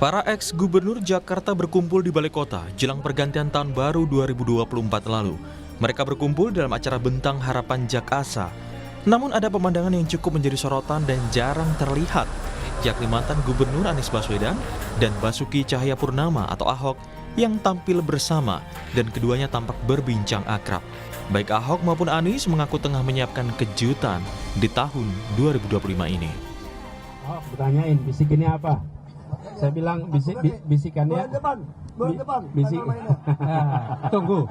Para ex-gubernur Jakarta berkumpul di Balai Kota jelang pergantian tahun baru 2024 lalu. Mereka berkumpul dalam acara Bentang Harapan Jakasa. Namun ada pemandangan yang cukup menjadi sorotan dan jarang terlihat, yakni mantan Gubernur Anies Baswedan dan Basuki Cahayapurnama atau Ahok yang tampil bersama dan keduanya tampak berbincang akrab. Baik Ahok maupun Anies mengaku tengah menyiapkan kejutan di tahun 2025 ini. Ahok bertanyain bisikinnya apa? Saya bilang bisikannya bulan depan bisik. Tunggu.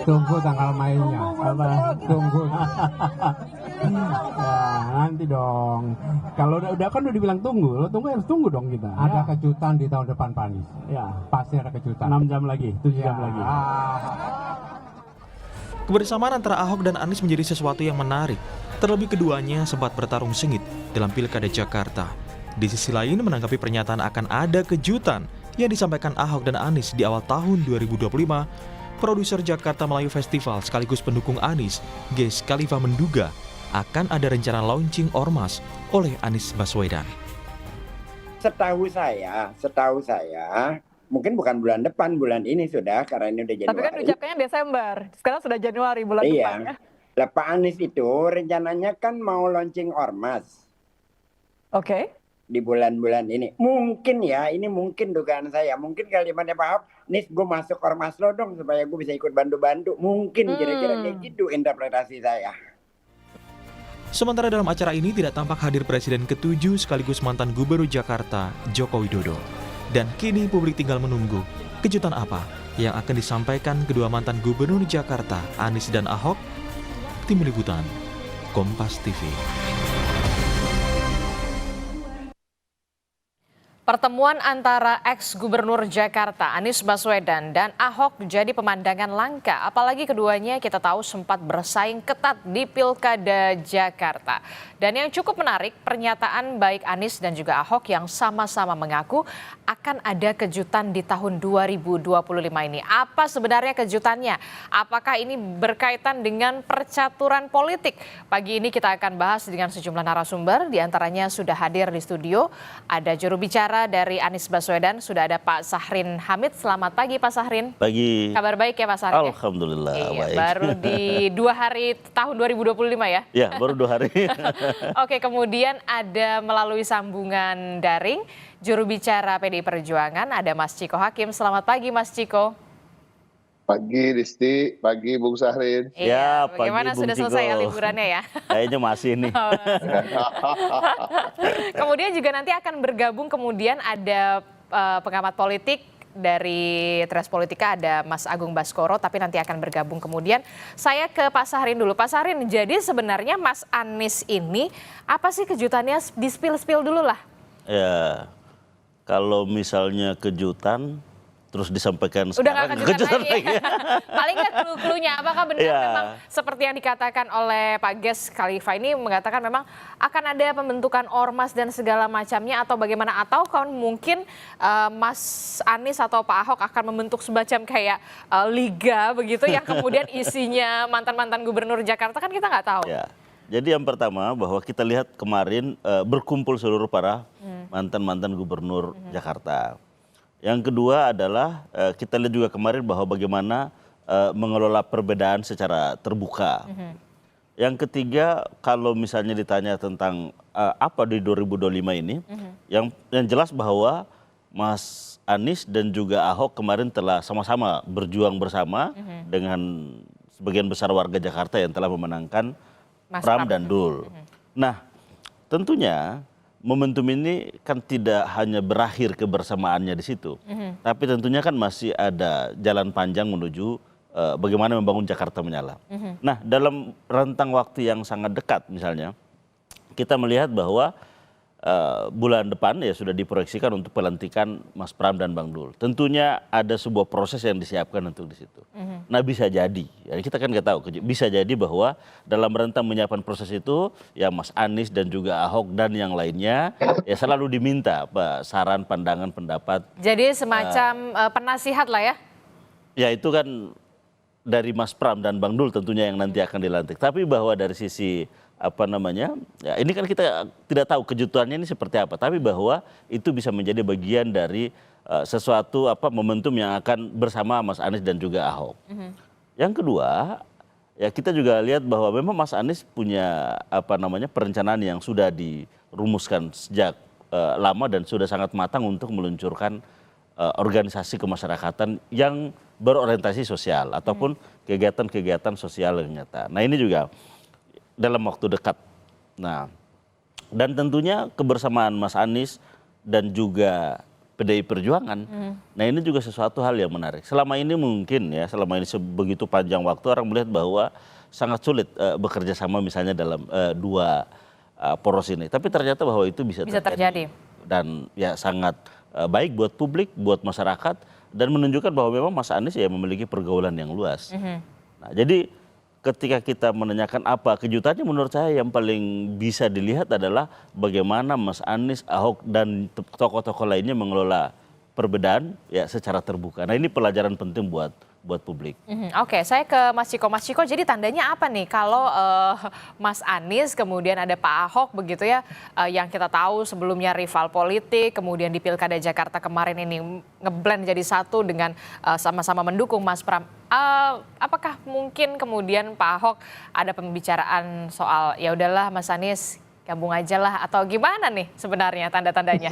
Tunggu tanggal mainnya. Tunggu. Nah, nanti dong. Kalau udah kan udah dibilang tunggu, lo tunggu harus tunggu dong kita. Ada kejutan di tahun depan Pak Anies. Ya, Pasti ada kejutan. 6 jam lagi, 7 jam lagi. Kebersamaan antara Ahok dan Anies menjadi sesuatu yang menarik. Terlebih keduanya sempat bertarung sengit dalam Pilkada Jakarta. Di sisi lain, menanggapi pernyataan akan ada kejutan yang disampaikan Ahok dan Anies di awal tahun 2025, produser Jakarta Melayu Festival sekaligus pendukung Anies, Ges Khalifa menduga akan ada rencana launching ormas oleh Anies Baswedan. Setahu saya, mungkin bukan bulan depan, bulan ini sudah, karena ini udah Januari. Tapi kan ucapkannya Desember, sekarang sudah Januari bulan depan ya. Lah Pak Anies itu rencananya kan mau launching ormas. Oke. Di bulan-bulan ini. Mungkin ya, ini mungkin dugaan saya. Mungkin kalimatnya Pak Ahok, Nis gue masuk ormas lo dong supaya gue bisa ikut bantu-bantu. Mungkin kira-kira kayak gitu interpretasi saya. Sementara dalam acara ini tidak tampak hadir Presiden ke-7 sekaligus mantan Gubernur Jakarta, Joko Widodo. Dan kini publik tinggal menunggu kejutan apa yang akan disampaikan kedua mantan Gubernur Jakarta, Anies dan Ahok. Tim Liputan, Kompas TV. Pertemuan antara ex-gubernur Jakarta Anies Baswedan dan Ahok jadi pemandangan langka, apalagi keduanya kita tahu sempat bersaing ketat di Pilkada Jakarta. Dan yang cukup menarik, pernyataan baik Anies dan juga Ahok yang sama-sama mengaku akan ada kejutan di tahun 2025 ini. Apa sebenarnya kejutannya? Apakah ini berkaitan dengan percaturan politik? Pagi ini kita akan bahas dengan sejumlah narasumber, diantaranya sudah hadir di studio, ada juru bicara dari Anies Baswedan, sudah ada Pak Sahrin Hamid. Selamat pagi Pak Sahrin. Pagi. Kabar baik ya Pak Sahrin? Alhamdulillah baik. Baru di 2 hari tahun 2025 ya? Ya, baru 2 hari. Oke, kemudian ada melalui sambungan daring juru bicara PDI Perjuangan, ada Mas Ciko Hakim. Selamat pagi Mas Ciko. Pagi Disti, pagi Bung Sahrin. Iya, pagi, bagaimana Bung sudah Ciko. selesai ya liburannya ya? Kayaknya masih nih. Kemudian juga nanti akan bergabung, kemudian ada pengamat politik dari Tres Politika, ada Mas Agung Baskoro, tapi nanti akan bergabung kemudian. Saya ke Pak Sahrin dulu. Pak Sahrin, jadi sebenarnya Mas Anies ini apa sih kejutannya? Di-spill dulu lah. Ya, kalau misalnya kejutan terus disampaikan Udah sekarang. gak kejutan lagi. Paling nggak clue-cluenya, apakah benar memang seperti yang dikatakan oleh Pak Ges Khalifa ini mengatakan memang akan ada pembentukan ormas dan segala macamnya, atau bagaimana? Atau kan mungkin Mas Anies atau Pak Ahok akan membentuk semacam kayak liga begitu yang kemudian isinya mantan-mantan gubernur Jakarta, kan kita nggak tahu. Ya. Jadi yang pertama bahwa kita lihat kemarin berkumpul seluruh para mantan-mantan gubernur Jakarta. Yang kedua adalah kita lihat juga kemarin bahwa bagaimana mengelola perbedaan secara terbuka. Yang ketiga, kalau misalnya ditanya tentang apa di 2025 ini, yang jelas bahwa Mas Anies dan juga Ahok kemarin telah sama-sama berjuang bersama dengan sebagian besar warga Jakarta yang telah memenangkan Pram dan Dul. Nah, tentunya momentum ini kan tidak hanya berakhir kebersamaannya di situ, tapi tentunya kan masih ada jalan panjang menuju bagaimana membangun Jakarta menyala. Nah, dalam rentang waktu yang sangat dekat misalnya, kita melihat bahwa bulan depan ya sudah diproyeksikan untuk pelantikan Mas Pram dan Bang Dul. Tentunya ada sebuah proses yang disiapkan untuk di situ. Nah, bisa jadi, ya kita kan nggak tahu, bisa jadi bahwa dalam rentang menyiapkan proses itu ya Mas Anies dan juga Ahok dan yang lainnya ya selalu diminta saran, pandangan, pendapat. Jadi semacam penasihat lah ya? Ya itu kan dari Mas Pram dan Bang Dul tentunya yang nanti akan dilantik. Tapi bahwa dari sisi apa namanya, ya ini kan kita tidak tahu kejutannya ini seperti apa. Tapi bahwa itu bisa menjadi bagian dari sesuatu momentum yang akan bersama Mas Anies dan juga Ahok. Yang kedua, ya kita juga lihat bahwa memang Mas Anies punya perencanaan yang sudah dirumuskan sejak lama dan sudah sangat matang untuk meluncurkan organisasi kemasyarakatan yang berorientasi sosial ataupun kegiatan-kegiatan sosial yang nyata. Nah ini juga dalam waktu dekat. Nah dan tentunya kebersamaan Mas Anies dan juga PDI Perjuangan. Nah ini juga sesuatu hal yang menarik. Selama ini mungkin ya, selama ini sebegitu panjang waktu orang melihat bahwa sangat sulit bekerja sama misalnya dalam dua poros ini. Tapi ternyata bahwa itu bisa terjadi. Dan ya sangat baik buat publik, buat masyarakat, dan menunjukkan bahwa memang Mas Anies ya memiliki pergaulan yang luas. Nah jadi ketika kita menanyakan apa kejutannya, menurut saya yang paling bisa dilihat adalah bagaimana Mas Anies, Ahok, dan tokoh-tokoh lainnya mengelola perbedaan ya secara terbuka. Nah ini pelajaran penting buat publik. Oke, saya ke Mas Ciko. Mas Ciko, jadi tandanya apa nih kalau Mas Anies kemudian ada Pak Ahok begitu ya, yang kita tahu sebelumnya rival politik, kemudian di Pilkada Jakarta kemarin ini ngeblend jadi satu dengan sama-sama mendukung Mas Pram. Apakah mungkin kemudian Pak Ahok ada pembicaraan soal ya udahlah Mas Anies gabung aja lah, atau gimana nih sebenarnya tanda-tandanya?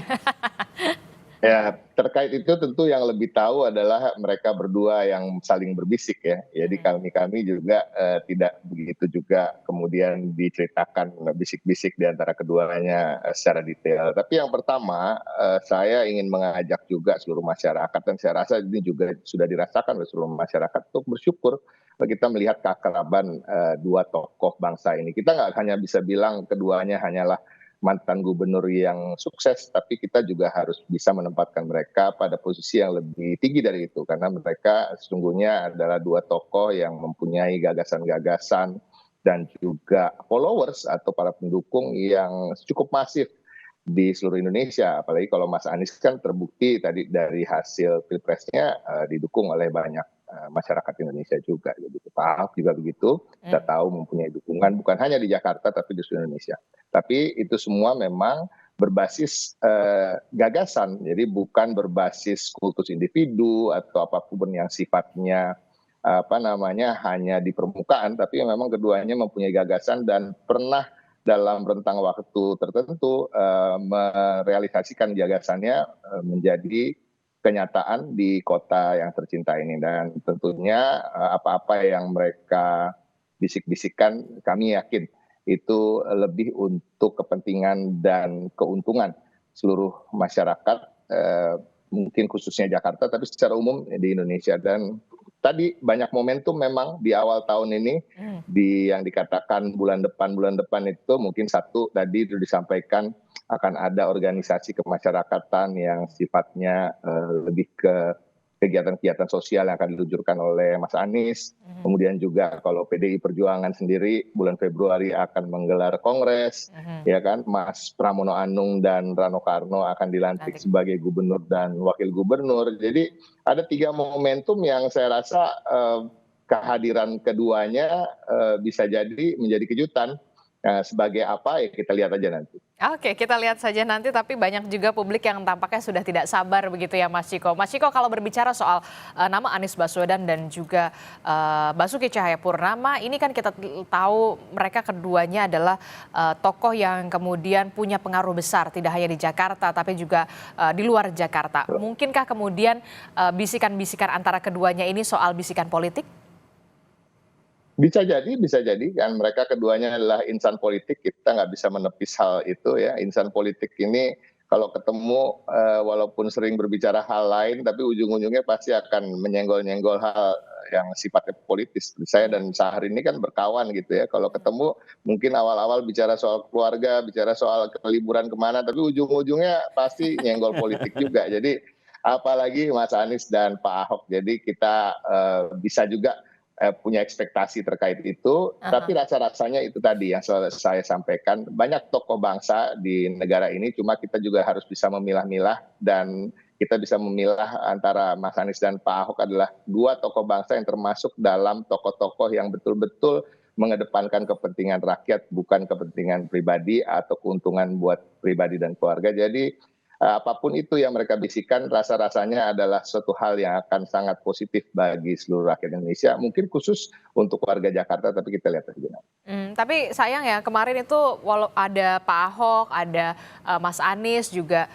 Ya, terkait itu tentu yang lebih tahu adalah mereka berdua yang saling berbisik ya. Jadi kami juga tidak begitu juga kemudian diceritakan bisik-bisik di antara keduanya secara detail. Tapi yang pertama, saya ingin mengajak juga seluruh masyarakat, dan saya rasa ini juga sudah dirasakan oleh seluruh masyarakat, untuk bersyukur kita melihat keakraban dua tokoh bangsa ini. Kita nggak hanya bisa bilang keduanya hanyalah mantan gubernur yang sukses, tapi kita juga harus bisa menempatkan mereka pada posisi yang lebih tinggi dari itu, karena mereka sesungguhnya adalah dua tokoh yang mempunyai gagasan-gagasan dan juga followers atau para pendukung yang cukup masif di seluruh Indonesia. Apalagi kalau Mas Anies kan terbukti tadi dari hasil pilpresnya didukung oleh banyak masyarakat Indonesia juga. Jadi Pak Ahok juga begitu, kita tahu mempunyai dukungan bukan hanya di Jakarta tapi di seluruh Indonesia. Tapi itu semua memang berbasis gagasan, jadi bukan berbasis kultus individu atau apapun yang sifatnya hanya di permukaan, tapi memang keduanya mempunyai gagasan dan pernah dalam rentang waktu tertentu merealisasikan gagasannya menjadi kenyataan di kota yang tercinta ini. Dan tentunya apa-apa yang mereka bisik-bisikan, kami yakin itu lebih untuk kepentingan dan keuntungan seluruh masyarakat, mungkin khususnya Jakarta, tapi secara umum di Indonesia. Dan tadi banyak momentum memang di awal tahun ini, yang dikatakan bulan depan itu mungkin satu tadi itu disampaikan akan ada organisasi kemasyarakatan yang sifatnya lebih ke kegiatan-kegiatan sosial yang akan diluncurkan oleh Mas Anies. Kemudian juga kalau PDI Perjuangan sendiri bulan Februari akan menggelar kongres, ya kan, Mas Pramono Anung dan Rano Karno akan dilantik sebagai gubernur dan wakil gubernur. Jadi ada 3 momentum yang saya rasa kehadiran keduanya bisa jadi menjadi kejutan. Sebagai apa ya kita lihat aja nanti. Oke, kita lihat saja nanti, tapi banyak juga publik yang tampaknya sudah tidak sabar begitu ya Mas Ciko. Mas Ciko, kalau berbicara soal nama Anies Baswedan dan juga Basuki Cahayapurnama, ini kan kita tahu mereka keduanya adalah tokoh yang kemudian punya pengaruh besar tidak hanya di Jakarta tapi juga di luar Jakarta. Mungkinkah kemudian bisikan-bisikan antara keduanya ini soal bisikan politik? Bisa jadi kan mereka keduanya adalah insan politik, kita nggak bisa menepis hal itu ya. Insan politik ini kalau ketemu walaupun sering berbicara hal lain, tapi ujung-ujungnya pasti akan menyenggol-nyenggol hal yang sifatnya politis. Saya dan Sahar ini kan berkawan gitu ya, kalau ketemu mungkin awal-awal bicara soal keluarga, bicara soal liburan kemana, tapi ujung-ujungnya pasti nyenggol politik juga. Jadi apalagi Mas Anies dan Pak Ahok, jadi kita bisa juga punya ekspektasi terkait itu, tapi rasa-rasanya itu tadi yang saya sampaikan, banyak tokoh bangsa di negara ini, cuma kita juga harus bisa memilah-milah dan kita bisa memilah antara Mas Anies dan Pak Ahok adalah dua tokoh bangsa yang termasuk dalam tokoh-tokoh yang betul-betul mengedepankan kepentingan rakyat, bukan kepentingan pribadi atau keuntungan buat pribadi dan keluarga. Jadi apapun itu yang mereka bisikan, rasa-rasanya adalah suatu hal yang akan sangat positif bagi seluruh rakyat Indonesia. Mungkin khusus untuk warga Jakarta, tapi kita lihat aja. Tapi sayang ya kemarin itu walau ada Pak Ahok, ada Mas Anies juga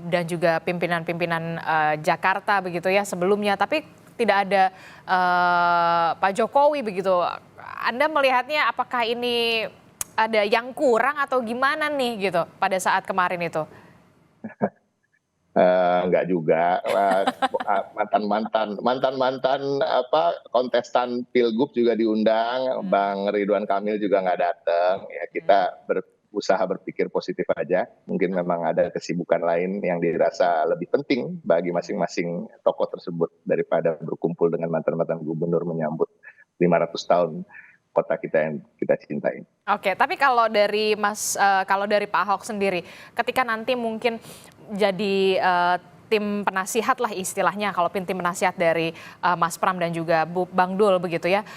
dan juga pimpinan-pimpinan Jakarta begitu ya sebelumnya, tapi tidak ada Pak Jokowi begitu. Anda melihatnya apakah ini ada yang kurang atau gimana nih gitu pada saat kemarin itu? Enggak juga, mantan kontestan pilgub juga diundang, Bang Ridwan Kamil juga nggak datang. Ya kita berusaha berpikir positif aja. Mungkin memang ada kesibukan lain yang dirasa lebih penting bagi masing-masing tokoh tersebut daripada berkumpul dengan mantan-mantan gubernur menyambut 500 tahun kota kita yang kita cintai. Oke, tapi kalau dari Pak Ahok sendiri, ketika nanti mungkin jadi tim penasihat lah istilahnya, kalau tim penasihat dari Mas Pram dan juga Bang Dul begitu ya,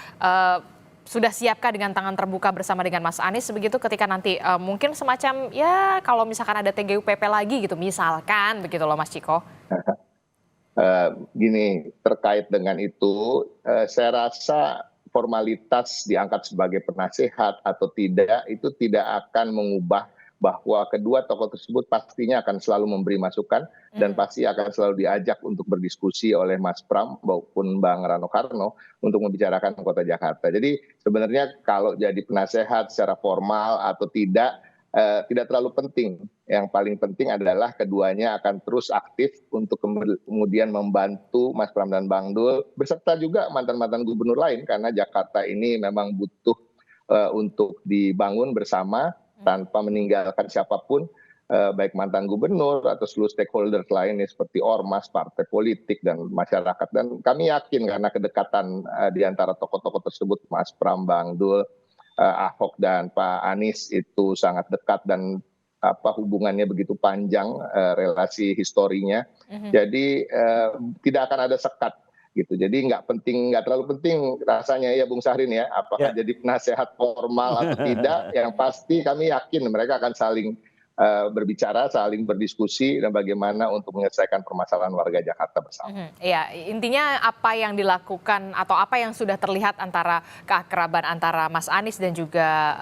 sudah siapkah dengan tangan terbuka bersama dengan Mas Anies begitu ketika nanti mungkin semacam ya kalau misalkan ada TGUPP lagi gitu misalkan begitu loh Mas Ciko? Gini, terkait dengan itu, saya rasa formalitas diangkat sebagai penasehat atau tidak itu tidak akan mengubah bahwa kedua tokoh tersebut pastinya akan selalu memberi masukan dan pasti akan selalu diajak untuk berdiskusi oleh Mas Pram maupun Bang Rano Karno untuk membicarakan kota Jakarta. Jadi sebenarnya kalau jadi penasehat secara formal atau tidak terlalu penting. Yang paling penting adalah keduanya akan terus aktif untuk kemudian membantu Mas Pram dan Bang Dul beserta juga mantan-mantan gubernur lain karena Jakarta ini memang butuh untuk dibangun bersama tanpa meninggalkan siapapun, baik mantan gubernur atau seluruh stakeholder lainnya seperti ormas, partai politik dan masyarakat. Dan kami yakin karena kedekatan di antara tokoh-tokoh tersebut, Mas Pram, Bang Dul, Ahok dan Pak Anies itu sangat dekat dan hubungannya begitu panjang relasi historinya. Jadi tidak akan ada sekat gitu. Jadi nggak terlalu penting rasanya ya Bung Syahrin ya, apakah jadi penasehat formal atau tidak. Yang pasti kami yakin mereka akan saling berbicara, saling berdiskusi dan bagaimana untuk menyelesaikan permasalahan warga Jakarta bersama. Iya, intinya apa yang dilakukan atau apa yang sudah terlihat antara keakraban antara Mas Anies dan juga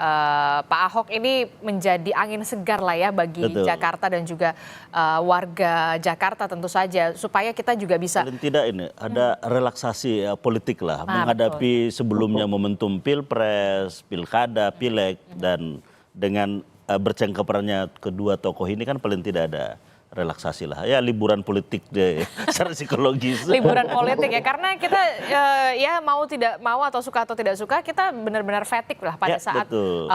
Pak Ahok ini menjadi angin segar lah ya bagi Jakarta dan juga warga Jakarta tentu saja supaya kita juga bisa. Paling tidak ini ada relaksasi politik lah menghadapi sebelumnya momentum pilpres, pilkada, pileg dan dengan bercengkerannya kedua tokoh ini kan paling tidak ada relaksasi lah ya, liburan politik deh secara psikologis. Liburan politik ya karena kita ya mau tidak mau atau suka atau tidak suka kita benar-benar fatigue lah pada saat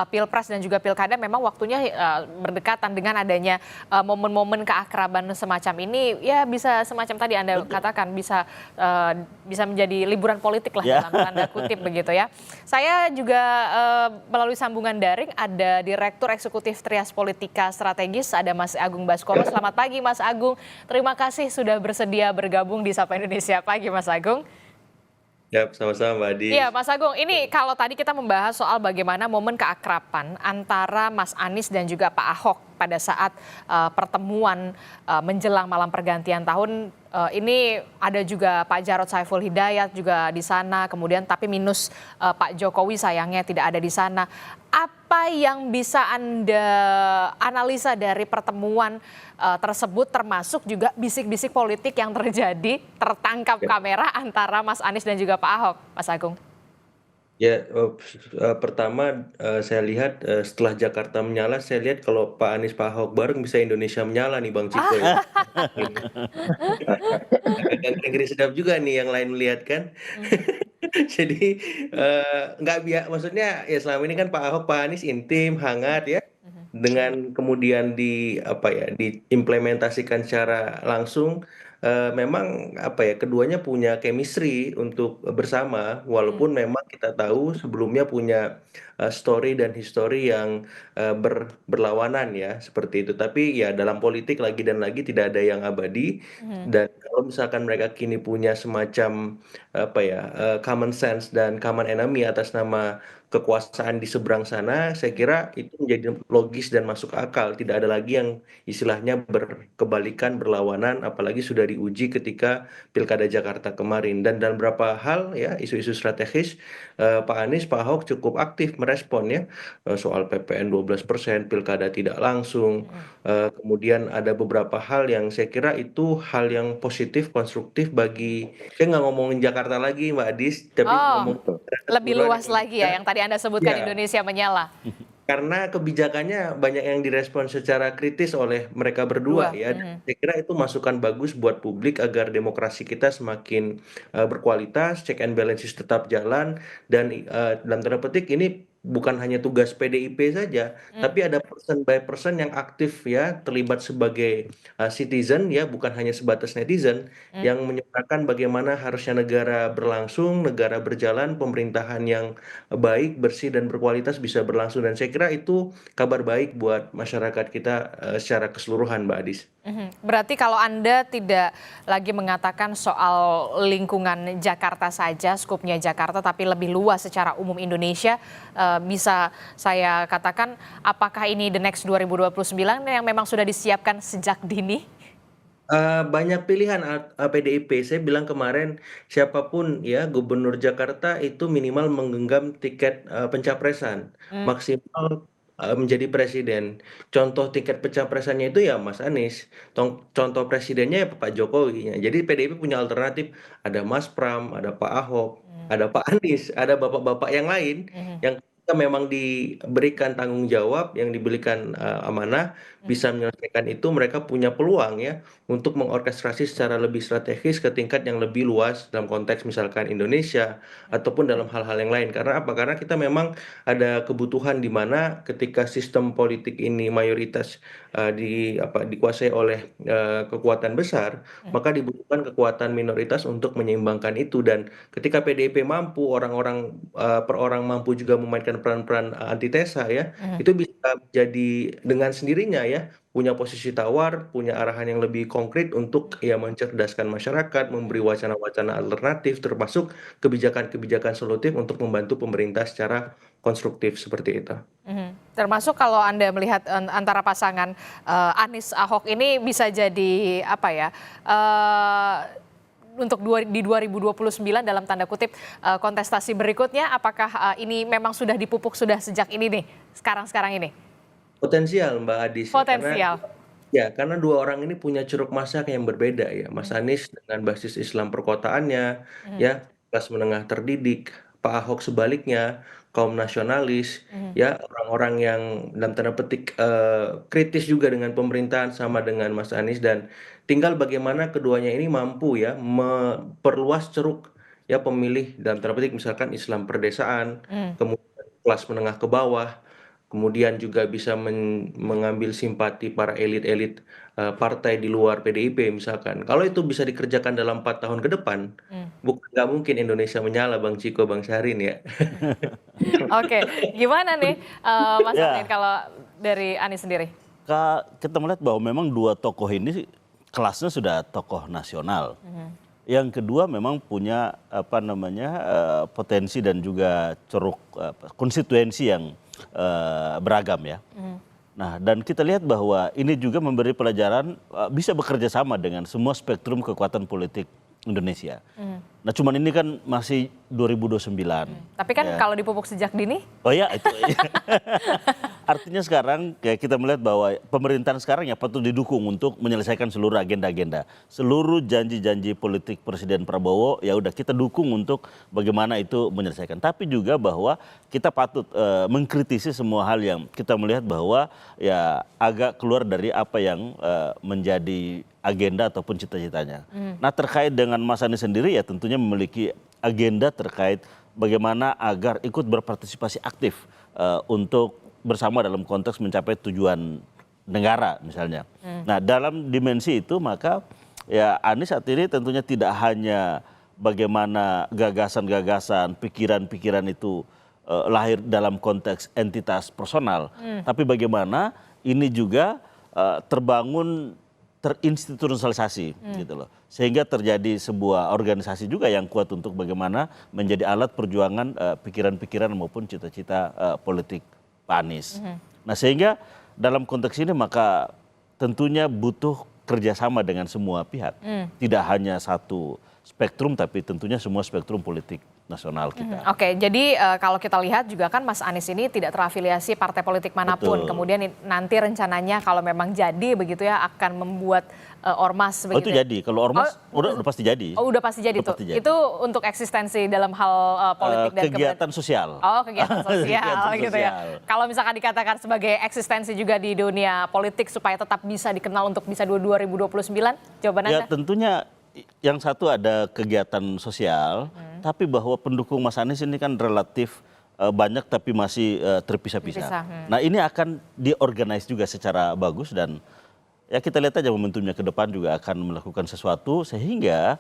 pilpres dan juga pilkada memang waktunya berdekatan dengan adanya momen-momen keakraban semacam ini ya bisa semacam tadi Anda katakan bisa menjadi liburan politik lah dalam tanda kutip begitu ya. Saya juga melalui sambungan daring ada Direktur Eksekutif Trias Politika Strategis ada Mas Agung Baskoro. Selamat pagi Mas Agung, terima kasih sudah bersedia bergabung di Sapa Indonesia Pagi Mas Agung. Ya, sama-sama Mbak Adi. Iya Mas Agung, ini kalau tadi kita membahas soal bagaimana momen keakraban antara Mas Anies dan juga Pak Ahok pada saat pertemuan menjelang malam pergantian tahun, ini ada juga Pak Jarod Saiful Hidayat juga di sana, kemudian tapi minus Pak Jokowi sayangnya tidak ada di sana. Apa yang bisa Anda analisa dari pertemuan tersebut termasuk juga bisik-bisik politik yang terjadi tertangkap kamera antara Mas Anies dan juga Pak Ahok, Mas Agung? Ya, pertama saya lihat setelah Jakarta menyala, saya lihat kalau Pak Anies Pak Ahok bareng bisa Indonesia menyala nih Bang Ciko ya. Dan negeri sedap juga nih yang lain melihat kan. Jadi maksudnya ya selama ini kan Pak Ahok Pak Anies intim, hangat ya. Dengan kemudian diimplementasikan secara langsung memang apa ya, keduanya punya chemistry untuk bersama, walaupun memang kita tahu sebelumnya punya story dan history yang berlawanan ya, seperti itu. Tapi ya dalam politik lagi dan lagi tidak ada yang abadi, dan kalau misalkan mereka kini punya semacam apa ya, common sense dan common enemy atas nama kekuasaan di seberang sana, saya kira itu menjadi logis dan masuk akal. Tidak ada lagi yang istilahnya berkebalikan, berlawanan, apalagi sudah diuji ketika Pilkada Jakarta kemarin. Dan dalam beberapa hal ya, isu-isu strategis, Pak Anies, Pak Ahok cukup aktif merespon ya, soal PPN 12%, Pilkada tidak langsung. Kemudian ada beberapa hal yang saya kira itu hal yang positif, konstruktif bagi, saya nggak ngomongin Jakarta lagi Mbak Adis, tapi Oh, ngomong lebih luas lagi ya yang tadi Anda sebutkan ya, Indonesia menyala. karena kebijakannya banyak yang direspon secara kritis oleh mereka berdua Dua. ya. Dan saya kira itu masukan bagus buat publik agar demokrasi kita semakin berkualitas, check and balances tetap jalan, dan dalam tanda petik ini bukan hanya tugas PDIP saja, tapi ada person by person yang aktif ya, terlibat sebagai citizen ya, bukan hanya sebatas netizen, yang menyuarakan bagaimana harusnya negara berlangsung, negara berjalan, pemerintahan yang baik, bersih dan berkualitas bisa berlangsung, dan saya kira itu kabar baik buat masyarakat kita secara keseluruhan, Mbak Adis. Berarti kalau Anda tidak lagi mengatakan soal lingkungan Jakarta saja, skupnya Jakarta, tapi lebih luas secara umum Indonesia, bisa saya katakan apakah ini the next 2029 yang memang sudah disiapkan sejak dini? Banyak pilihan PDIP. Saya bilang kemarin siapapun ya gubernur Jakarta itu minimal menggenggam tiket pencapresan, maksimal menjadi presiden. Contoh tiket pencapresannya itu ya Mas Anies, contoh presidennya ya Pak Jokowi. Jadi PDIP punya alternatif, ada Mas Pram, ada Pak Ahok, ada Pak Anies, ada bapak-bapak yang lain yang ketika memang diberikan tanggung jawab, yang diberikan amanah, bisa menyelesaikan itu, mereka punya peluang ya untuk mengorkestrasi secara lebih strategis ke tingkat yang lebih luas dalam konteks misalkan Indonesia ataupun dalam hal-hal yang lain. Karena apa? Karena kita memang ada kebutuhan di mana ketika sistem politik ini mayoritas dikuasai oleh kekuatan besar, maka dibutuhkan kekuatan minoritas untuk menyeimbangkan itu. Dan ketika PDIP mampu, orang-orang per orang mampu juga memainkan peran-peran antitesa ya, itu bisa jadi dengan sendirinya ya punya posisi tawar, punya arahan yang lebih konkret untuk ya mencerdaskan masyarakat, memberi wacana-wacana alternatif, termasuk kebijakan-kebijakan solutif untuk membantu pemerintah secara konstruktif seperti itu. Termasuk kalau Anda melihat antara pasangan Anies Ahok ini bisa jadi apa ya? Untuk di 2029 dalam tanda kutip kontestasi berikutnya, apakah ini memang sudah dipupuk sudah sejak ini nih, sekarang ini? Potensial Mbak Adis. Potensial. Karena dua orang ini punya ceruk masyarakat yang berbeda ya. Mas Anies dengan basis Islam perkotaannya, ya kelas menengah terdidik. Pak Ahok sebaliknya, kaum nasionalis, ya orang-orang yang dalam tanda petik kritis juga dengan pemerintahan sama dengan Mas Anies, dan tinggal bagaimana keduanya ini mampu ya memperluas ceruk ya pemilih dalam tanda petik misalkan Islam perdesaan, kemudian kelas menengah ke bawah, kemudian juga bisa mengambil simpati para elit-elit partai di luar PDIP misalkan. Kalau itu bisa dikerjakan dalam 4 tahun ke depan, nggak mungkin Indonesia menyala, Bang Ciko, Bang Syahrin ya. Oke, gimana nih Mas Ya. Amin kalau dari Anies sendiri? Kita melihat bahwa memang dua tokoh ini kelasnya sudah tokoh nasional. Yang kedua memang punya potensi dan juga ceruk konstituensi yang beragam ya. Nah, dan kita lihat bahwa ini juga memberi pelajaran bisa bekerja sama dengan semua spektrum kekuatan politik Indonesia. Nah, cuman ini kan masih 2029. Tapi kan kalau dipupuk sejak dini? Oh ya, itu. Artinya sekarang kayak kita melihat bahwa pemerintahan sekarang ya patut didukung untuk menyelesaikan seluruh agenda-agenda. Seluruh janji-janji politik Presiden Prabowo ya udah kita dukung untuk bagaimana itu menyelesaikan. Tapi juga bahwa kita patut mengkritisi semua hal yang kita melihat bahwa ya agak keluar dari apa yang menjadi agenda ataupun cita-citanya. Nah, terkait dengan Mas Anies sendiri ya tentunya memiliki agenda terkait bagaimana agar ikut berpartisipasi aktif untuk bersama dalam konteks mencapai tujuan negara misalnya. Nah, dalam dimensi itu maka ya Anies saat ini tentunya tidak hanya bagaimana gagasan-gagasan, pikiran-pikiran itu lahir dalam konteks entitas personal, tapi bagaimana ini juga terbangun terinstitusionalisasi gitu loh. Sehingga terjadi sebuah organisasi juga yang kuat untuk bagaimana menjadi alat perjuangan pikiran-pikiran maupun cita-cita politik Pak Anies. Nah, sehingga dalam konteks ini maka tentunya butuh kerjasama dengan semua pihak. Tidak hanya satu spektrum, tapi tentunya semua spektrum politik nasional kita. Oke, jadi kalau kita lihat juga kan Mas Anies ini tidak terafiliasi partai politik manapun. Betul. Kemudian nanti rencananya kalau memang jadi begitu ya akan membuat ormas Oh, itu begitu. jadi. Kalau ormas udah pasti jadi. Oh, udah pasti jadi Udah tuh. pasti jadi. Itu untuk eksistensi dalam hal politik dan Kegiatan sosial. Oh, kegiatan sosial Kegiatan gitu ya. sosial. Kalau misalkan dikatakan sebagai eksistensi juga di dunia politik supaya tetap bisa dikenal untuk bisa 2029, jawaban Ya Anda? tentunya yang satu ada kegiatan sosial, tapi bahwa pendukung Mas Anies ini kan relatif banyak tapi masih terpisah-pisah. Terpisah, Nah, ini akan diorganize juga secara bagus dan ya kita lihat aja momentumnya ke depan juga akan melakukan sesuatu sehingga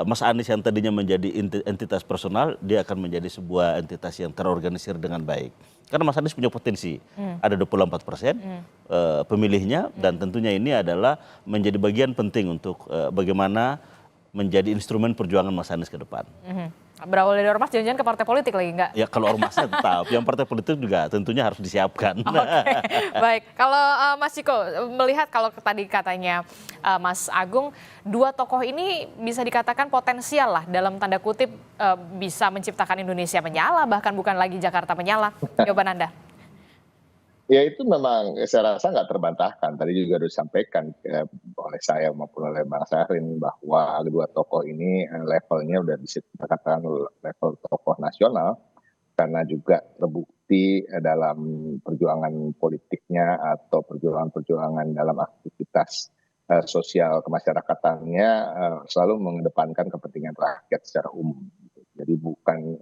Mas Anies yang tadinya menjadi entitas personal, dia akan menjadi sebuah entitas yang terorganisir dengan baik. Karena Mas Anies punya potensi, ada 24% pemilihnya dan tentunya ini adalah menjadi bagian penting untuk bagaimana menjadi instrumen perjuangan Mas Anies ke depan. Berawal dari ormas jangan-jangan ke partai politik lagi enggak? Ya kalau ormasnya tetap, yang partai politik juga tentunya harus disiapkan. Oke, baik. Kalau Mas Ciko melihat kalau tadi katanya Mas Agung, dua tokoh ini bisa dikatakan potensial lah dalam tanda kutip bisa menciptakan Indonesia menyala, bahkan bukan lagi Jakarta menyala. Jawaban Anda? Ya itu memang saya rasa nggak terbantahkan. Tadi juga sudah disampaikan oleh saya maupun oleh Bang Syahrin bahwa kedua tokoh ini levelnya udah bisa dikatakan level tokoh nasional karena juga terbukti dalam perjuangan politiknya atau perjuangan-perjuangan dalam aktivitas sosial kemasyarakatannya selalu mengedepankan kepentingan rakyat secara umum. Jadi bukan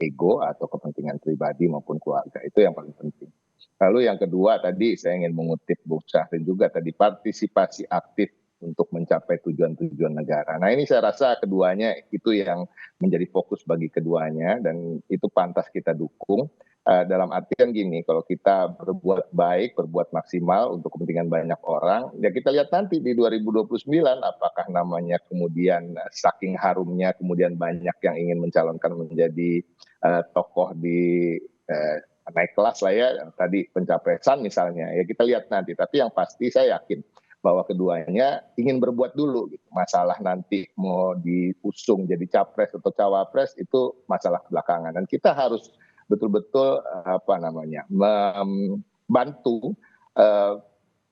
ego atau kepentingan pribadi maupun keluarga. Itu yang paling penting. Lalu yang kedua tadi saya ingin mengutip Bung Syahrin juga tadi partisipasi aktif untuk mencapai tujuan-tujuan negara. Nah ini saya rasa keduanya itu yang menjadi fokus bagi keduanya dan itu pantas kita dukung. Dalam artian gini, kalau kita berbuat baik, berbuat maksimal untuk kepentingan banyak orang, ya kita lihat nanti di 2029 apakah namanya kemudian saking harumnya kemudian banyak yang ingin mencalonkan menjadi tokoh di naik kelas lah ya, tadi pencapresan misalnya, ya kita lihat nanti. Tapi yang pasti saya yakin bahwa keduanya ingin berbuat dulu. Gitu. Masalah nanti mau diusung jadi capres atau cawapres itu masalah belakangan. Dan kita harus betul-betul membantu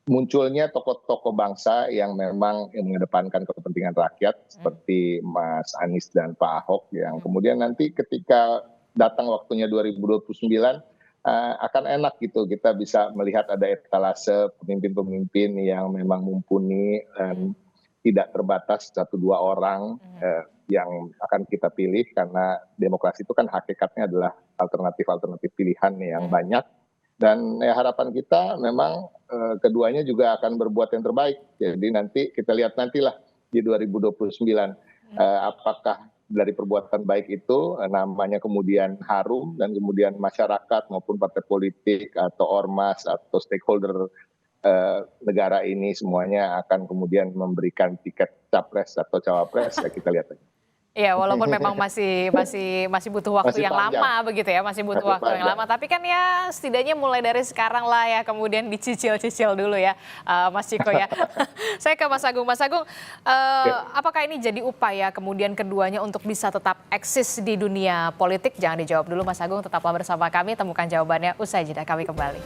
munculnya tokoh-tokoh bangsa yang memang mengedepankan kepentingan rakyat seperti Mas Anies dan Pak Ahok yang kemudian nanti ketika datang waktunya 2029 akan enak gitu kita bisa melihat ada etalase pemimpin-pemimpin yang memang mumpuni dan tidak terbatas 1-2 orang yang akan kita pilih karena demokrasi itu kan hakikatnya adalah alternatif-alternatif pilihan yang banyak dan harapan kita memang keduanya juga akan berbuat yang terbaik. Jadi nanti kita lihat nantilah di 2029 apakah dari perbuatan baik itu namanya kemudian harum dan kemudian masyarakat maupun partai politik atau ormas atau stakeholder negara ini semuanya akan kemudian memberikan tiket capres atau cawapres ya kita lihat. Iya, walaupun memang masih butuh waktu Masih yang panjang. lama begitu ya, masih butuh waktu yang lama. Tapi kan ya setidaknya mulai dari sekarang lah ya, kemudian dicicil-cicil dulu ya, Mas Ciko ya. Saya ke Mas Agung. Mas Agung, apakah ini jadi upaya kemudian keduanya untuk bisa tetap eksis di dunia politik? Jangan dijawab dulu Mas Agung, tetaplah bersama kami, temukan jawabannya usai jeda, kami kembali.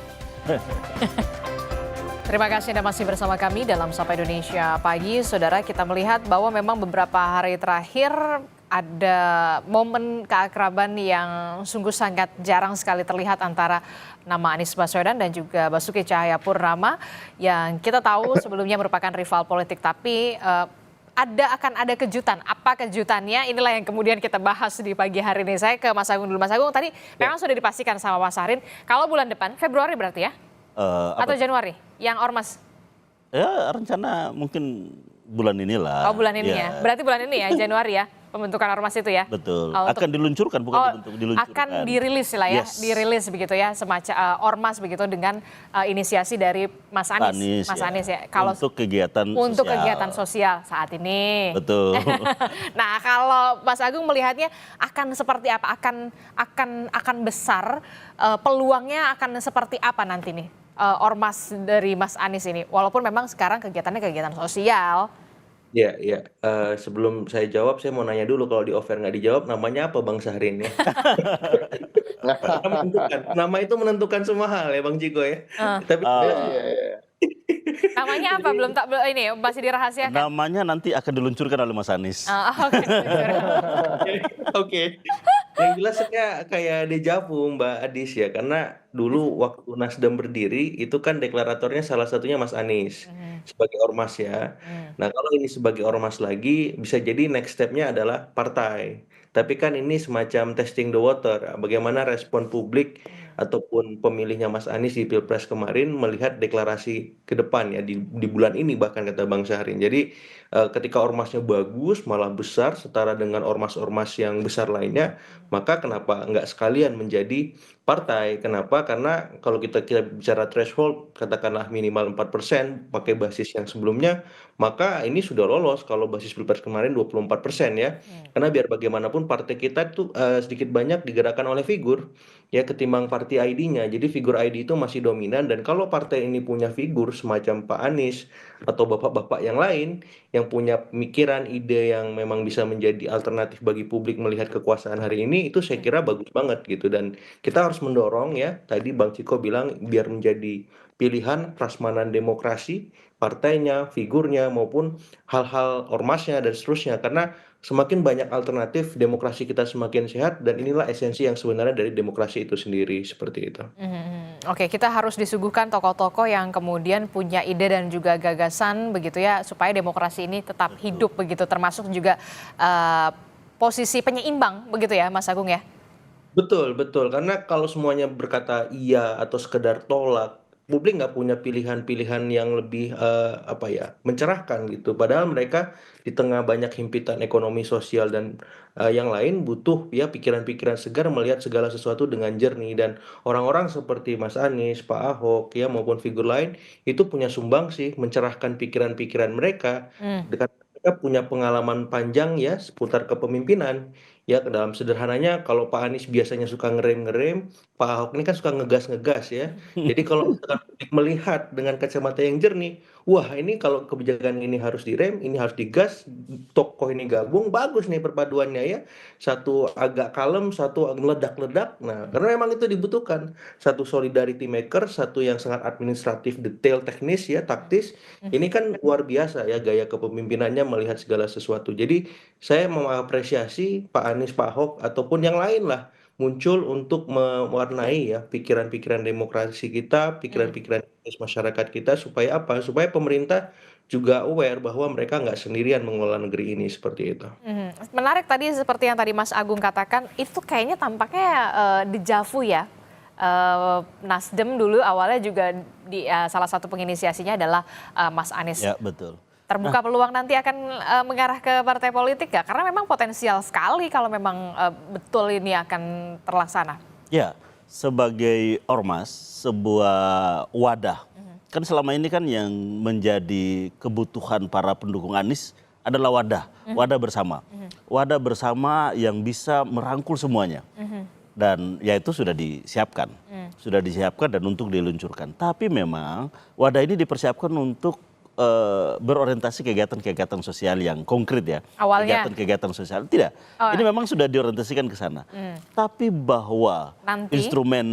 Terima kasih Anda masih bersama kami dalam Sapa Indonesia Pagi. Saudara, kita melihat bahwa memang beberapa hari terakhir ada momen keakraban yang sungguh sangat jarang sekali terlihat antara nama Anies Baswedan dan juga Basuki Cahayapurnama yang kita tahu sebelumnya merupakan rival politik, tapi akan ada kejutan. Apa kejutannya? Inilah yang kemudian kita bahas di pagi hari ini. Saya ke Mas Agung dulu. Mas Agung, tadi memang sudah dipastikan sama Mas Syahrin kalau bulan depan, Februari berarti ya? Atau Januari yang ormas? Ya rencana mungkin bulan inilah. Oh bulan ini ya. Berarti bulan ini ya, Januari ya, pembentukan ormas itu ya. Betul. Oh, Akan diluncurkan bukan diluncurkan. Akan dirilis lah ya, Yes. dirilis begitu ya, semacam ormas begitu dengan inisiasi dari Mas Anies. Mas Anies ya. Kalau untuk kegiatan sosial saat ini. Betul. Nah, kalau Mas Agung melihatnya akan seperti apa? Akan besar peluangnya akan seperti apa nanti nih? Ormas dari Mas Anies ini, walaupun memang sekarang kegiatannya kegiatan sosial. Ya, ya. Sebelum saya jawab, saya mau nanya dulu kalau di offer nggak dijawab, namanya apa Bang Syahrin ya? Nama itu menentukan semua hal ya Bang Jiko ya. Tapi Namanya apa? Ini masih dirahasiakan. Namanya nanti akan diluncurkan oleh Mas Anies. Oke. Oke. Yang jelas saya kayak dejavu Mbak Adis ya, karena dulu waktu Nasdem berdiri itu kan deklaratornya salah satunya Mas Anies sebagai ormas ya. Nah kalau ini sebagai ormas lagi bisa jadi next step-nya adalah partai. Tapi kan ini semacam testing the water, bagaimana respon publik ataupun pemilihnya Mas Anies di Pilpres kemarin melihat deklarasi ke depan ya di bulan ini bahkan kata Bang Syahrin. Jadi ketika ormasnya bagus malah besar setara dengan ormas-ormas yang besar lainnya, maka kenapa nggak sekalian menjadi partai? Kenapa? Karena kalau kita bicara threshold katakanlah minimal 4% pakai basis yang sebelumnya, maka ini sudah lolos kalau basis Pilpres kemarin 24% ya. Karena biar bagaimanapun partai kita itu sedikit banyak digerakkan oleh figur ya ketimbang partai ID-nya. Jadi figur ID itu masih dominan, dan kalau partai ini punya figur semacam Pak Anies atau bapak-bapak yang lain yang punya pemikiran, ide yang memang bisa menjadi alternatif bagi publik melihat kekuasaan hari ini, itu saya kira bagus banget gitu. Dan kita harus mendorong ya, tadi Bang Ciko bilang biar menjadi pilihan prasmanan demokrasi, partainya, figurnya maupun hal-hal ormasnya dan seterusnya. Karena semakin banyak alternatif, demokrasi kita semakin sehat, dan inilah esensi yang sebenarnya dari demokrasi itu sendiri, seperti itu. Oke, kita harus disuguhkan tokoh-tokoh yang kemudian punya ide dan juga gagasan begitu ya, supaya demokrasi ini tetap hidup begitu, termasuk juga posisi penyeimbang begitu ya Mas Agung ya? Betul, betul. Karena kalau semuanya berkata iya atau sekedar tolak, publik nggak punya pilihan-pilihan yang lebih mencerahkan gitu. Padahal mereka di tengah banyak himpitan ekonomi, sosial dan yang lain butuh ya pikiran-pikiran segar melihat segala sesuatu dengan jernih. Dan orang-orang seperti Mas Anies, Pak Ahok ya maupun figur lain itu punya sumbangsi mencerahkan pikiran-pikiran mereka. Dengan mereka punya pengalaman panjang ya seputar kepemimpinan. Ya, dalam sederhananya kalau Pak Anies biasanya suka ngerem-ngerem, Pak Ahok ini kan suka ngegas-ngegas ya. Jadi kalau misalkan publik melihat dengan kacamata yang jernih, wah ini kalau kebijakan ini harus direm, ini harus digas, tokoh ini gabung, bagus nih perpaduannya ya. Satu agak kalem, satu meledak-ledak. Nah, karena memang itu dibutuhkan. Satu solidarity maker, satu yang sangat administratif, detail, teknis ya, taktis. Ini kan luar biasa ya gaya kepemimpinannya melihat segala sesuatu. Jadi saya mengapresiasi Pak Anies, Pak Ahok ataupun yang lain lah muncul untuk mewarnai ya pikiran-pikiran demokrasi kita, pikiran-pikiran masyarakat kita supaya apa? Supaya pemerintah juga aware bahwa mereka nggak sendirian mengelola negeri ini seperti itu. Menarik tadi seperti yang tadi Mas Agung katakan, itu kayaknya tampaknya dejavu ya. Nasdem dulu awalnya juga di salah satu penginisiasinya adalah Mas Anies. Ya, betul. Terbuka peluang nanti akan mengarah ke partai politik ya? Karena memang potensial sekali kalau memang betul ini akan terlaksana. Ya, sebagai ormas, sebuah wadah. Kan selama ini kan yang menjadi kebutuhan para pendukung Anies adalah wadah, wadah bersama. Wadah bersama yang bisa merangkul semuanya. Dan ya itu sudah disiapkan. Sudah disiapkan dan untuk diluncurkan. Tapi memang wadah ini dipersiapkan untuk berorientasi kegiatan-kegiatan sosial yang konkret ya. Awalnya. Kegiatan-kegiatan sosial. Tidak. Ini memang sudah diorientasikan ke sana. Tapi bahwa nanti instrumen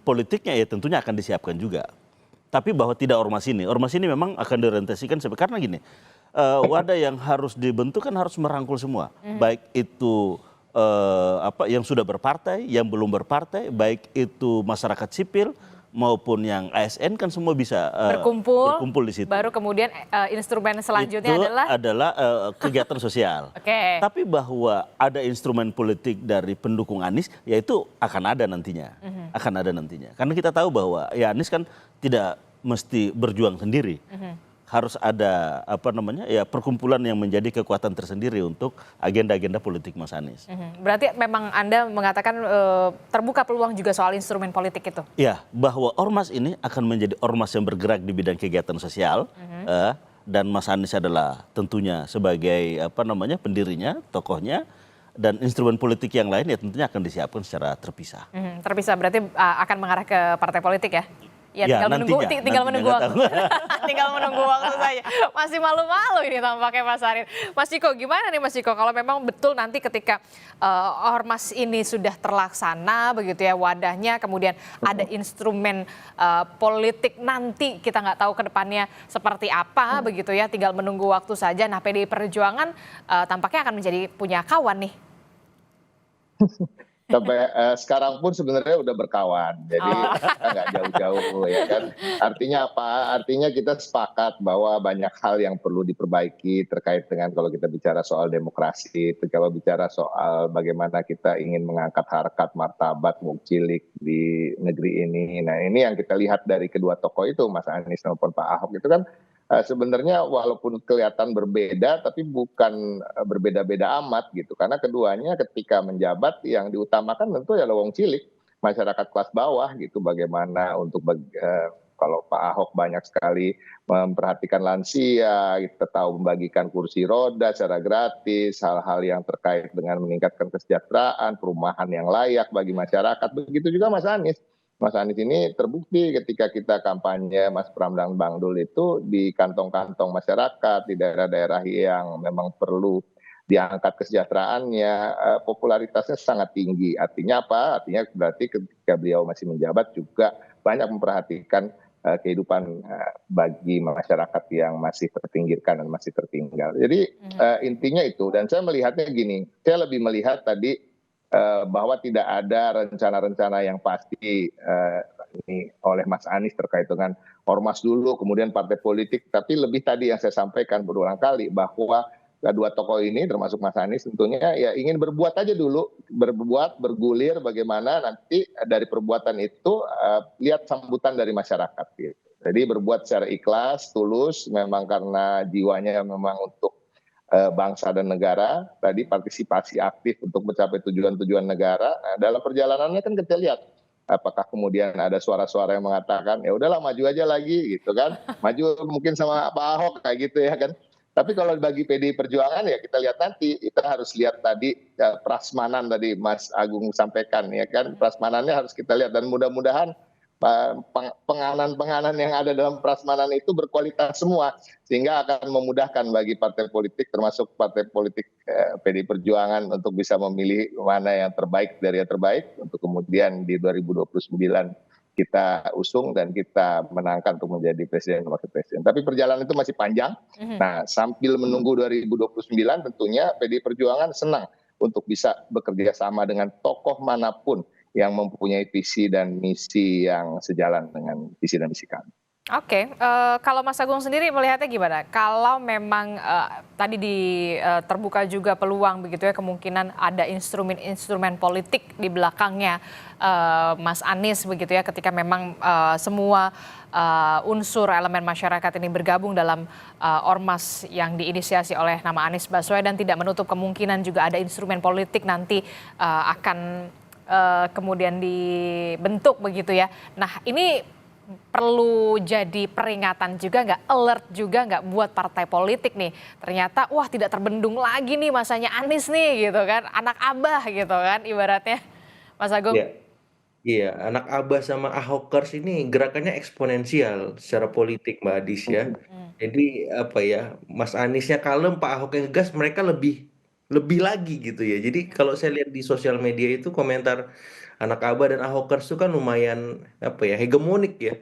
politiknya ya tentunya akan disiapkan juga. Tapi bahwa tidak ormas ini memang akan diorientasikan karena gini, wadah yang harus dibentuk kan harus merangkul semua. Baik itu yang sudah berpartai, yang belum berpartai, baik itu masyarakat sipil, maupun yang ASN kan semua bisa berkumpul di situ. Baru kemudian instrumen selanjutnya itu adalah kegiatan sosial. Oke. Tapi bahwa ada instrumen politik dari pendukung Anies, ya itu akan ada nantinya. Akan ada nantinya. Karena kita tahu bahwa ya Anies kan tidak mesti berjuang sendiri. harus ada perkumpulan yang menjadi kekuatan tersendiri untuk agenda-agenda politik Mas Anies. Berarti memang Anda mengatakan terbuka peluang juga soal instrumen politik itu? Ya, bahwa ormas ini akan menjadi ormas yang bergerak di bidang kegiatan sosial, dan Mas Anies adalah tentunya sebagai pendirinya, tokohnya, dan instrumen politik yang lain ya tentunya akan disiapkan secara terpisah. Terpisah berarti akan mengarah ke partai politik ya? Ya, Ya, tinggal menunggu waktu. Tinggal menunggu waktu saja. Masih malu-malu ini tampaknya Mas Arief. Mas Ciko, gimana nih Mas Ciko kalau memang betul nanti ketika ormas ini sudah terlaksana begitu ya wadahnya, kemudian ada instrumen politik nanti kita nggak tahu ke depannya seperti apa begitu ya, tinggal menunggu waktu saja. Nah, PDI Perjuangan tampaknya akan menjadi punya kawan nih. Sampai sekarang pun sebenarnya udah berkawan, jadi kita nggak jauh-jauh ya kan. Artinya apa? Artinya kita sepakat bahwa banyak hal yang perlu diperbaiki terkait dengan kalau kita bicara soal demokrasi, kalau bicara soal bagaimana kita ingin mengangkat harkat martabat Cilik di negeri ini. Nah, ini yang kita lihat dari kedua tokoh itu, Mas Anies maupun Pak Ahok itu kan sebenarnya walaupun kelihatan berbeda tapi bukan berbeda-beda amat gitu, karena keduanya ketika menjabat yang diutamakan tentu ya wong cilik, masyarakat kelas bawah gitu. Bagaimana untuk kalau Pak Ahok banyak sekali memperhatikan lansia, kita tahu membagikan kursi roda secara gratis, hal-hal yang terkait dengan meningkatkan kesejahteraan, perumahan yang layak bagi masyarakat. Begitu juga Mas Anies. Mas Anies ini terbukti ketika kita kampanye Mas Pram dan Bang Dul itu di kantong-kantong masyarakat, di daerah-daerah yang memang perlu diangkat kesejahteraannya, popularitasnya sangat tinggi. Artinya apa? Artinya berarti ketika beliau masih menjabat juga banyak memperhatikan kehidupan bagi masyarakat yang masih terpinggirkan dan masih tertinggal. Jadi intinya itu, dan saya melihatnya gini, saya lebih melihat tadi bahwa tidak ada rencana-rencana yang pasti ini oleh Mas Anies terkait dengan ormas dulu, kemudian partai politik, tapi lebih tadi yang saya sampaikan berulang kali bahwa kedua tokoh ini termasuk Mas Anies tentunya ya ingin berbuat aja dulu, bergulir bagaimana nanti dari perbuatan itu lihat sambutan dari masyarakat gitu. Jadi berbuat secara ikhlas, tulus, memang karena jiwanya memang untuk bangsa dan negara, tadi partisipasi aktif untuk mencapai tujuan-tujuan negara. Nah, dalam perjalanannya kan kita lihat apakah kemudian ada suara-suara yang mengatakan ya udahlah maju aja lagi gitu kan, maju mungkin sama Pak Ahok kayak gitu ya kan. Tapi kalau bagi PDI Perjuangan ya kita lihat nanti, kita harus lihat tadi prasmanan tadi Mas Agung sampaikan ya kan, prasmanannya harus kita lihat dan mudah-mudahan penganan-penganan yang ada dalam prasmanan itu berkualitas semua, sehingga akan memudahkan bagi partai politik termasuk partai politik PDI Perjuangan untuk bisa memilih mana yang terbaik dari yang terbaik untuk kemudian di 2029 kita usung dan kita menangkan untuk menjadi presiden dan wakil presiden. Tapi perjalanan itu masih panjang. Nah, sambil menunggu 2029 tentunya PDI Perjuangan senang untuk bisa bekerja sama dengan tokoh manapun yang mempunyai visi dan misi yang sejalan dengan visi dan misi kami. Oke, kalau Mas Agung sendiri melihatnya gimana? Kalau memang tadi terbuka juga peluang begitu ya, kemungkinan ada instrumen-instrumen politik di belakangnya Mas Anies begitu ya, ketika memang semua unsur elemen masyarakat ini bergabung dalam ormas yang diinisiasi oleh nama Anies Baswedan, tidak menutup kemungkinan juga ada instrumen politik nanti akan kemudian dibentuk begitu ya. Nah, ini perlu jadi peringatan juga nggak, alert juga nggak buat partai politik nih. Ternyata wah tidak terbendung lagi nih masanya Anies nih gitu kan, anak abah gitu kan ibaratnya, Mas Agung. Iya, anak abah sama Ahokers ini gerakannya eksponensial secara politik Mbak Adis ya. Jadi apa ya, Mas Aniesnya kalem, Pak Ahok yang gas, mereka lebih lagi gitu ya. Jadi kalau saya lihat di sosial media itu komentar anak abah dan Ahokers itu kan lumayan apa ya, hegemonik ya.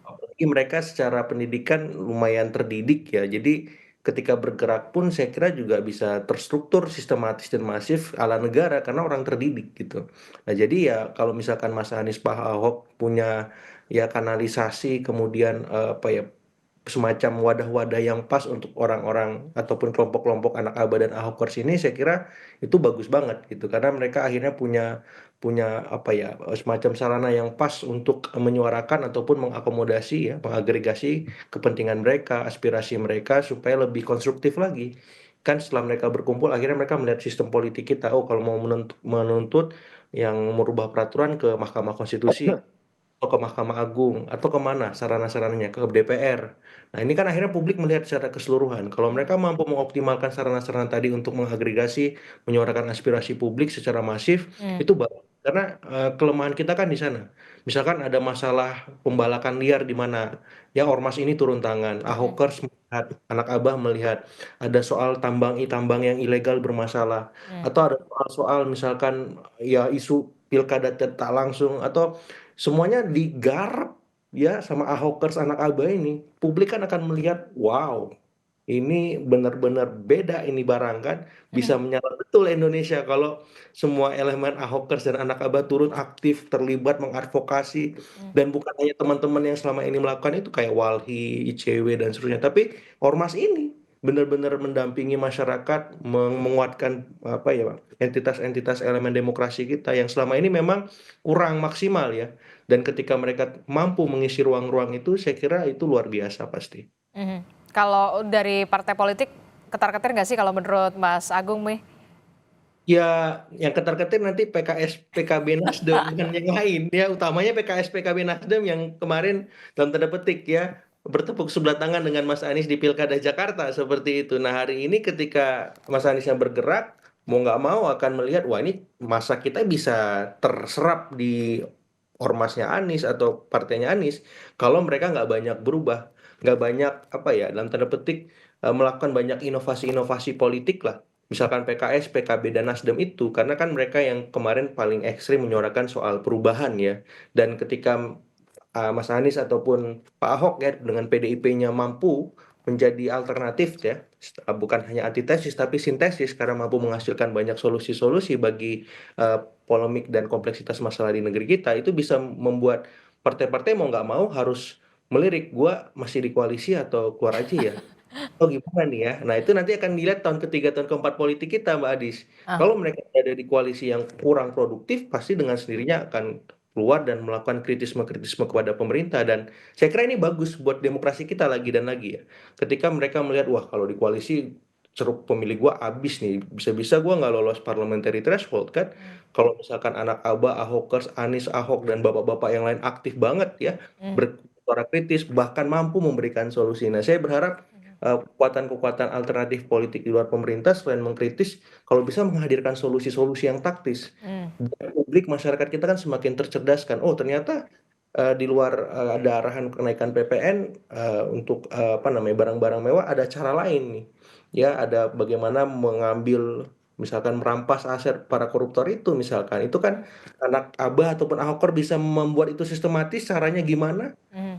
Apalagi mereka secara pendidikan lumayan terdidik ya. Jadi ketika bergerak pun saya kira juga bisa terstruktur, sistematis dan masif ala negara karena orang terdidik gitu. Nah, jadi ya kalau misalkan Mas Anies Pak Ahok punya ya kanalisasi kemudian apa ya, semacam wadah-wadah yang pas untuk orang-orang ataupun kelompok-kelompok anak abah dan Ahokers ini, saya kira itu bagus banget gitu karena mereka akhirnya punya punya apa ya, semacam sarana yang pas untuk menyuarakan ataupun mengakomodasi ya, mengagregasi kepentingan mereka, aspirasi mereka supaya lebih konstruktif lagi. Kan setelah mereka berkumpul akhirnya mereka melihat sistem politik kita, oh kalau mau menuntut yang merubah peraturan ke Mahkamah Konstitusi atau ke Mahkamah Agung atau kemana sarana-sarananya ke DPR. Nah ini kan akhirnya publik melihat secara keseluruhan. Kalau mereka mampu mengoptimalkan sarana-sarana tadi untuk mengagregasi, menyuarakan aspirasi publik secara masif, Hmm. itu bagus. Karena kelemahan kita kan di sana. Misalkan ada masalah pembalakan liar di mana ya ormas ini turun tangan, Ahokers melihat, anak Abah melihat ada soal tambang yang ilegal bermasalah, Hmm. atau ada soal misalkan ya isu pilkada tak langsung atau semuanya digarap ya sama Ahokers anak Abah ini, publik kan akan melihat, wow, ini benar-benar beda ini barang kan, Hmm. bisa menyala betul Indonesia kalau semua elemen Ahokers dan anak Abah turun aktif, terlibat mengadvokasi, Hmm. dan bukan hanya teman-teman yang selama ini melakukan itu kayak Walhi, ICW dan seterusnya, tapi ormas ini benar-benar mendampingi masyarakat, menguatkan apa ya, entitas-entitas elemen demokrasi kita yang selama ini memang kurang maksimal ya. Dan ketika mereka mampu mengisi ruang-ruang itu, saya kira itu luar biasa pasti. Mhm. Kalau dari partai politik ketar-ketir nggak sih kalau menurut Mas Agung nih? Ya, yang ketar-ketir nanti PKS, PKB, Nasdem dan yang lain ya, utamanya PKS, PKB, Nasdem yang kemarin dalam tanda petik ya bertepuk sebelah tangan dengan Mas Anies di Pilkada Jakarta seperti itu. Nah hari ini ketika Mas Anies yang bergerak mau nggak mau akan melihat wah ini masa kita bisa terserap di ormasnya Anies atau partainya Anies kalau mereka nggak banyak berubah, nggak banyak apa ya dalam tanda petik melakukan banyak inovasi-inovasi politik lah. Misalkan PKS, PKB, dan Nasdem itu, karena kan mereka yang kemarin paling ekstrim menyuarakan soal perubahan ya. Dan ketika Mas Anies ataupun Pak Ahok ya dengan PDIP-nya mampu menjadi alternatif ya, bukan hanya antitesis tapi sintesis karena mampu menghasilkan banyak solusi-solusi bagi polemik dan kompleksitas masalah di negeri kita, itu bisa membuat partai-partai mau nggak mau harus melirik, gua masih di koalisi atau keluar aja ya. Oh gimana nih ya? Nah itu nanti akan dilihat tahun ketiga, tahun keempat politik kita Mbak Adis. Ah. Kalau mereka ada di koalisi yang kurang produktif, pasti dengan sendirinya akan keluar dan melakukan kritisme-kritisme kepada pemerintah. Dan saya kira ini bagus buat demokrasi kita lagi dan lagi ya. Ketika mereka melihat, wah kalau di koalisi ceruk pemilih gua habis nih, bisa-bisa gua nggak lolos parliamentary threshold kan. Kalau misalkan anak Abah, Ahokers, Anies, Ahok, dan bapak-bapak yang lain aktif banget ya, bersuara kritis, bahkan mampu memberikan solusi. Nah saya berharap kekuatan-kekuatan alternatif politik di luar pemerintah selain mengkritis, kalau bisa menghadirkan solusi-solusi yang taktis. Dan publik masyarakat kita kan semakin tercerdaskan. Oh ternyata di luar ada arahan kenaikan PPN untuk apa namanya barang-barang mewah, ada cara lain nih. Ya ada bagaimana mengambil misalkan merampas aset para koruptor itu misalkan. Itu kan anak Abah ataupun Ahoker bisa membuat itu sistematis, caranya gimana?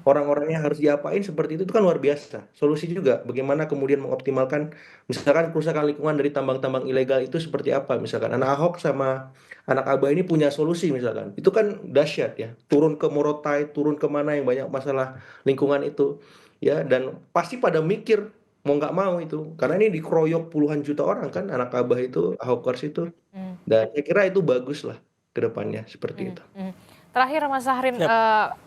Orang-orangnya harus diapain seperti itu kan luar biasa. Solusi juga bagaimana kemudian mengoptimalkan misalkan kerusakan lingkungan dari tambang-tambang ilegal itu seperti apa misalkan anak Ahok sama anak Abah ini punya solusi misalkan. Itu kan dahsyat ya. Turun ke Morotai, turun ke mana yang banyak masalah lingkungan itu ya dan pasti pada mikir mau nggak mau itu karena ini dikeroyok puluhan juta orang kan anak Abah itu Ahokers itu dan saya kira itu bagus lah ke depannya seperti itu. Terakhir Mas Sahrin,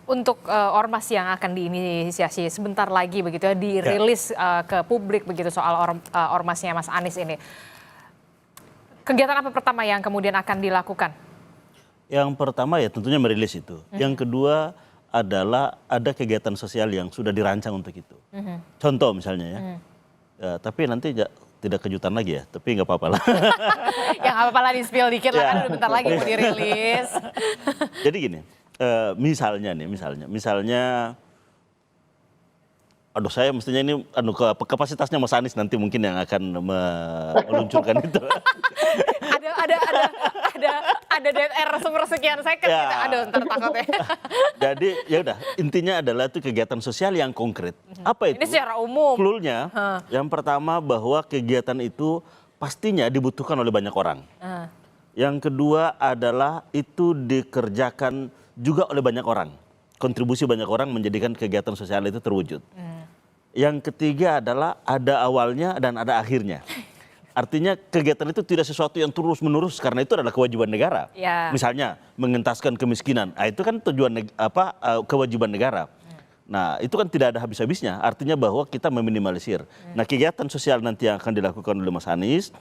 untuk ormas yang akan diinisiasi sebentar lagi begitu ya dirilis ke publik begitu soal ormasnya Mas Anies ini. Kegiatan apa pertama yang kemudian akan dilakukan? Yang pertama ya tentunya merilis itu. Yang kedua adalah ada kegiatan sosial yang sudah dirancang untuk itu. Contoh misalnya ya. Tapi nanti tidak kejutan lagi ya, tapi nggak apa-apa lah. Yang apa-apa lah di-spill dikit lah kan udah bentar lagi mau dirilis. Jadi gini, misalnya, aduh saya mestinya ini kapasitasnya Mas Anies nanti mungkin yang akan meluncurkan itu. ada dead air sepersekian second Ya. gitu. Aduh ntar takutnya. Jadi ya udah intinya adalah itu kegiatan sosial yang konkret. Apa itu? Ini secara umum. Clue-nya yang pertama bahwa kegiatan itu pastinya dibutuhkan oleh banyak orang. Yang kedua adalah itu dikerjakan juga oleh banyak orang. Kontribusi banyak orang menjadikan kegiatan sosial itu terwujud. Yang ketiga adalah ada awalnya dan ada akhirnya. Artinya kegiatan itu tidak sesuatu yang terus-menerus karena itu adalah kewajiban negara. Ya. Misalnya mengentaskan kemiskinan, itu kan kewajiban negara. Nah, itu kan tidak ada habis-habisnya. Artinya bahwa kita meminimalisir. Nah, kegiatan sosial nanti yang akan dilakukan oleh Mas Anies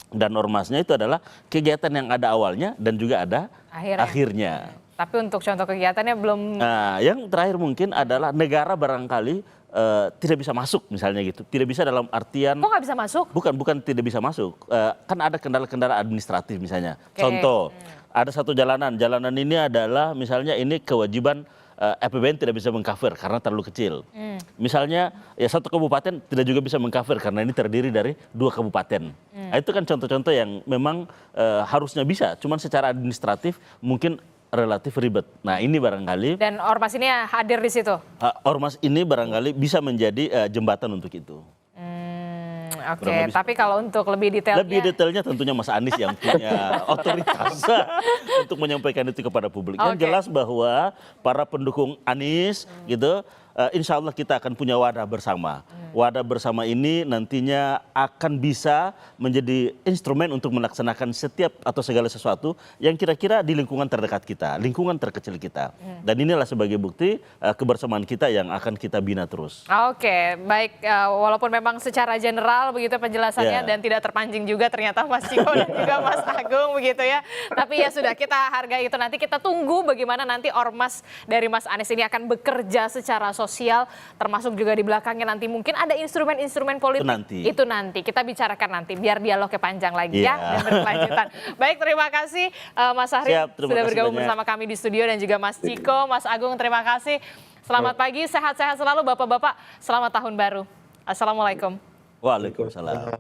dan ormasnya itu adalah kegiatan yang ada awalnya dan juga ada akhirnya. Tapi untuk contoh kegiatannya belum. Nah, yang terakhir mungkin adalah negara barangkali tidak bisa masuk misalnya gitu. Tidak bisa dalam artian. Kok nggak bisa masuk? Bukan tidak bisa masuk. Kan ada kendala-kendala administratif misalnya. Oke. Contoh, ada satu jalanan. Jalanan ini adalah misalnya ini kewajiban APBN tidak bisa mengcover karena terlalu kecil. Misalnya ya satu kabupaten tidak juga bisa mengcover karena ini terdiri dari 2 kabupaten. Nah, itu kan contoh-contoh yang memang harusnya bisa. Cuman secara administratif mungkin relatif ribet. Nah, ini barangkali. Dan ormas ini hadir di situ. Ormas ini barangkali bisa menjadi jembatan untuk itu. Oke, tapi kalau untuk lebih detailnya. Lebih detailnya tentunya Mas Anies yang punya otoritas untuk menyampaikan itu kepada publik. Yang jelas bahwa para pendukung Anies gitu, insya Allah kita akan punya wadah bersama. Wadah bersama ini nantinya akan bisa menjadi instrumen untuk melaksanakan setiap atau segala sesuatu yang kira-kira di lingkungan terdekat kita, lingkungan terkecil kita. Dan inilah sebagai bukti kebersamaan kita yang akan kita bina terus. Oke, baik. Walaupun memang secara general begitu penjelasannya dan tidak terpancing juga ternyata Mas Ciko dan juga Mas Agung begitu ya. Tapi ya sudah, kita hargai itu, nanti kita tunggu bagaimana nanti ormas dari Mas Anies ini akan bekerja secara sosial, termasuk juga di belakangnya nanti mungkin ada instrumen-instrumen politik. Itu nanti kita bicarakan nanti biar dialognya panjang lagi ya dan berkelanjutan. Baik, terima kasih Mas Sahri sudah bergabung bersama kami di studio dan juga Mas Ciko, Mas Agung, terima kasih. Selamat pagi, sehat-sehat selalu Bapak-bapak. Selamat tahun baru. Assalamualaikum. Waalaikumsalam.